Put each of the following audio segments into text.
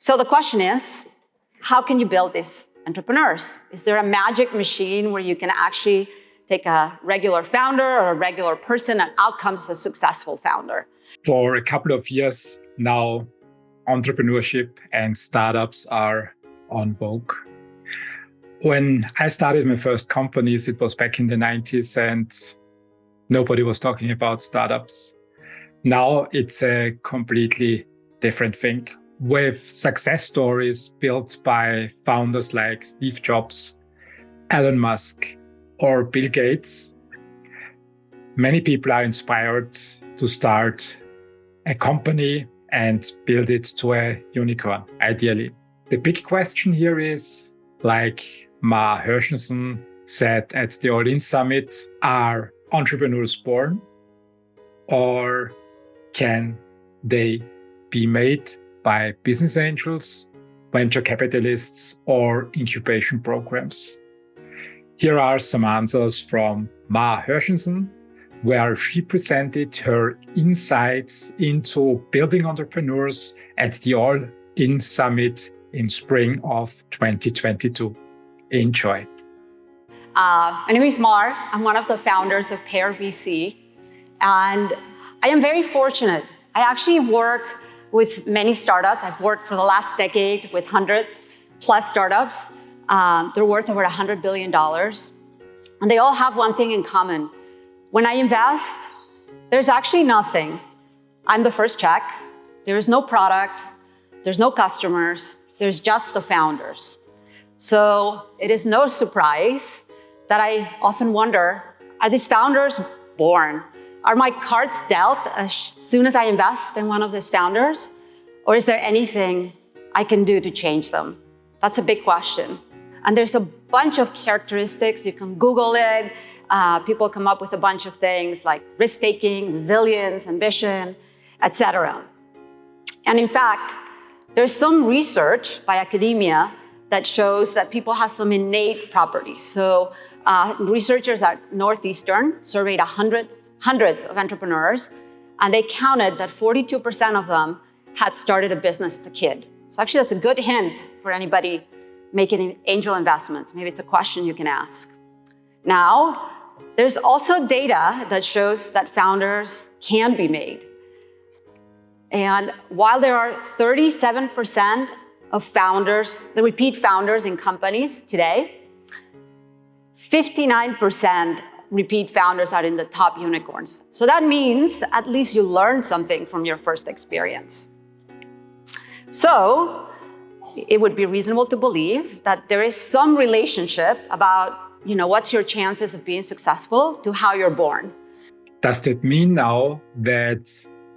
So the question is, how can you build these entrepreneurs? Is there a magic machine where you can actually take a regular founder or a regular person and out comes a successful founder? For a couple of years now, entrepreneurship and startups are on vogue. When I started my first companies, it was back in the 90s and nobody was talking about startups. Now it's a completely different thing, with success stories built by founders like Steve Jobs, Elon Musk, or Bill Gates. Many people are inspired to start a company and build it to a unicorn, ideally. The big question here is, like Herhshenson said at the All In Summit, are entrepreneurs born, or can they be made by business angels, venture capitalists, or incubation programs? Here are some answers from Herhshenson, where she presented her insights into building entrepreneurs at the All In Summit in spring of 2022. Enjoy. My name is Mar. I'm one of the founders of Pair VC, and I am very fortunate. I actually work with many startups. I've worked for the last decade with 100 plus startups. They're worth over $100 billion. And they all have one thing in common. When I invest, there's actually nothing. I'm the first check. There is no product. There's no customers. There's just the founders. So it is no surprise that I often wonder, are these founders born? Are my cards dealt as soon as I invest in one of these founders? Or is there anything I can do to change them? That's a big question. And there's a bunch of characteristics. You can Google it. People come up with a bunch of things like risk-taking, resilience, ambition, etc. And in fact, there's some research by academia that shows that people have some innate properties. So researchers at Northeastern surveyed hundreds of entrepreneurs, and they counted that 42% of them had started a business as a kid. So actually that's a good hint for anybody making angel investments. Maybe it's a question you can ask. Now, there's also data that shows that founders can be made. And while there are 37% of founders, the repeat founders in companies today, 59% repeat founders are in the top unicorns. So that means at least you learned something from your first experience. So it would be reasonable to believe that there is some relationship about, what's your chances of being successful to how you're born. Does that mean now that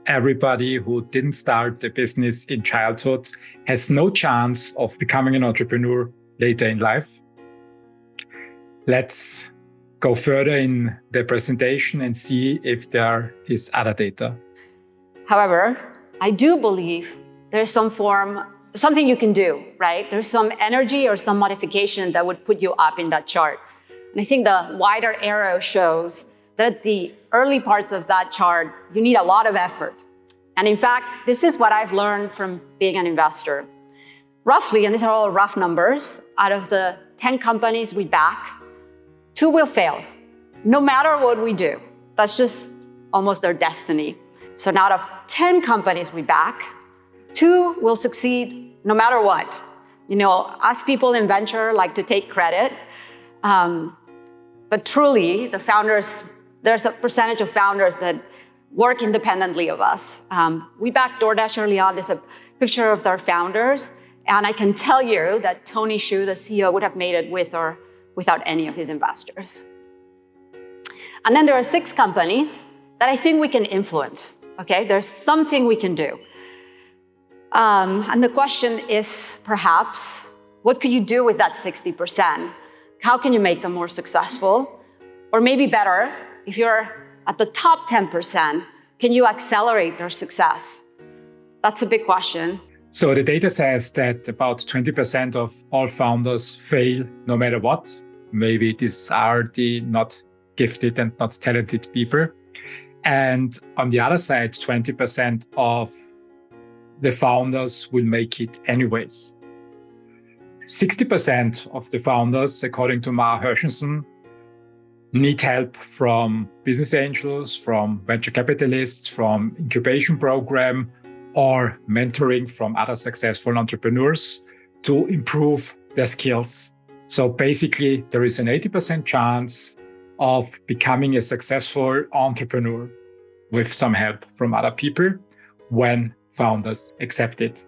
everybody who didn't start a business in childhood has no chance of becoming an entrepreneur later in life? Let's go further in the presentation and see if there is other data. However, I do believe there's something you can do, right? There's some energy or some modification that would put you up in that chart. And I think the wider arrow shows that at the early parts of that chart, you need a lot of effort. And in fact, this is what I've learned from being an investor. Roughly, and these are all rough numbers, out of the 10 companies we back, 2 will fail, no matter what we do. That's just almost their destiny. So out of 10 companies we back, 2 will succeed no matter what. Us people in venture like to take credit, but truly the founders, there's a percentage of founders that work independently of us. We backed DoorDash early on. There's a picture of their founders, and I can tell you that Tony Xu, the CEO, would have made it with or without any of his investors. And then there are 6 companies that I think we can influence, okay? There's something we can do. And the question is perhaps, what could you do with that 60%? How can you make them more successful? Or maybe better, if you're at the top 10%, can you accelerate their success? That's a big question. So the data says that about 20% of all founders fail no matter what. Maybe these are the not gifted and not talented people. And on the other side, 20% of the founders will make it anyways. 60% of the founders, according to Herhsensons, need help from business angels, from venture capitalists, from incubation program, or mentoring from other successful entrepreneurs to improve their skills. So basically, there is an 80% chance of becoming a successful entrepreneur with some help from other people when founders accept it.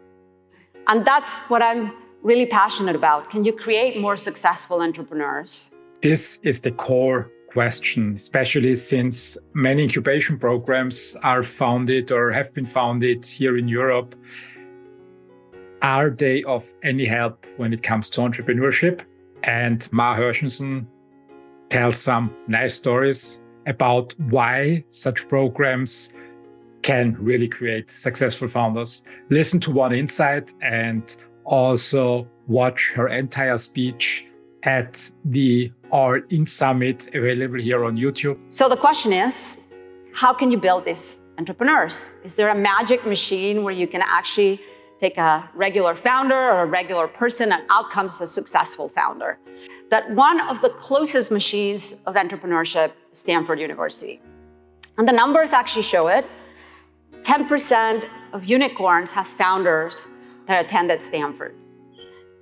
And that's what I'm really passionate about. Can you create more successful entrepreneurs? This is the core question, especially since many incubation programs are founded or have been founded here in Europe. Are they of any help when it comes to entrepreneurship? And Herhsensons tells some nice stories about why such programs can really create successful founders. Listen to one insight and also watch her entire speech at the All-In Summit, available here on YouTube. So the question is, how can you build these entrepreneurs? Is there a magic machine where you can actually take a regular founder or a regular person and out comes a successful founder? That one of the closest machines of entrepreneurship is Stanford University. And the numbers actually show it. 10% of unicorns have founders that attended Stanford.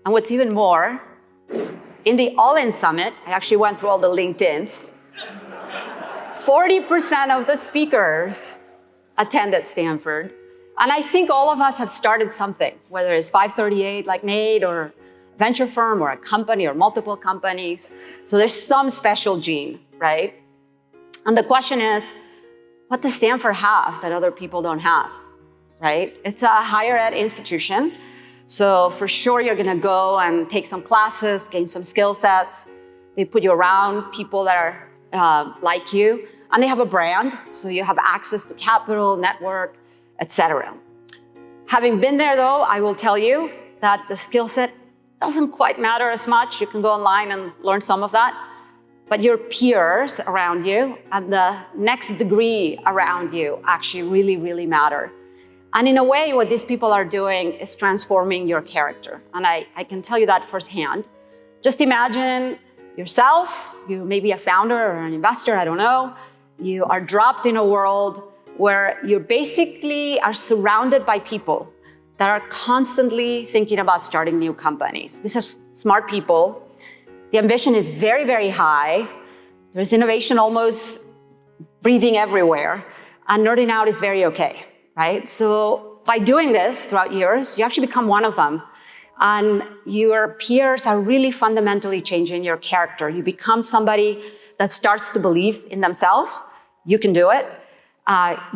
And what's even more, in the All-In Summit, I actually went through all the LinkedIns, 40% of the speakers attended Stanford. And I think all of us have started something, whether it's 538 like Nate, or a venture firm, or a company, or multiple companies. So there's some special gene, right? And the question is, what does Stanford have that other people don't have, right? It's a higher ed institution. So for sure, you're gonna go and take some classes, gain some skill sets. They put you around people that are like you, and they have a brand. So you have access to capital, network, etc. Having been there though, I will tell you that the skill set doesn't quite matter as much. You can go online and learn some of that, but your peers around you and the next degree around you actually really, really matter. And in a way, what these people are doing is transforming your character. And I can tell you that firsthand. Just imagine yourself, you may be a founder or an investor, I don't know. You are dropped in a world where you basically are surrounded by people that are constantly thinking about starting new companies. These are smart people. The ambition is very, very high. There's innovation almost breathing everywhere. And nerding out is very okay, right? So by doing this throughout years, you actually become one of them. And your peers are really fundamentally changing your character. You become somebody that starts to believe in themselves. You can do it.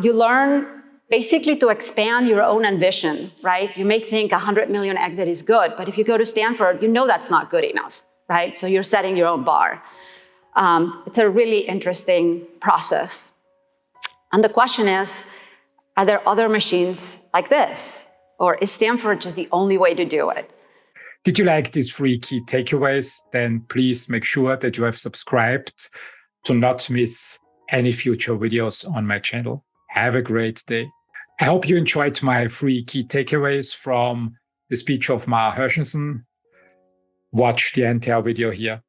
You learn basically to expand your own ambition, right? You may think 100 million exit is good, but if you go to Stanford, you know that's not good enough, right? So you're setting your own bar. It's a really interesting process. And the question is, are there other machines like this? Or is Stanford just the only way to do it? Did you like these 3 key takeaways? Then please make sure that you have subscribed to not miss any future videos on my channel. Have a great day. I hope you enjoyed my 3 key takeaways from the speech of Herhsensons. Watch the entire video here.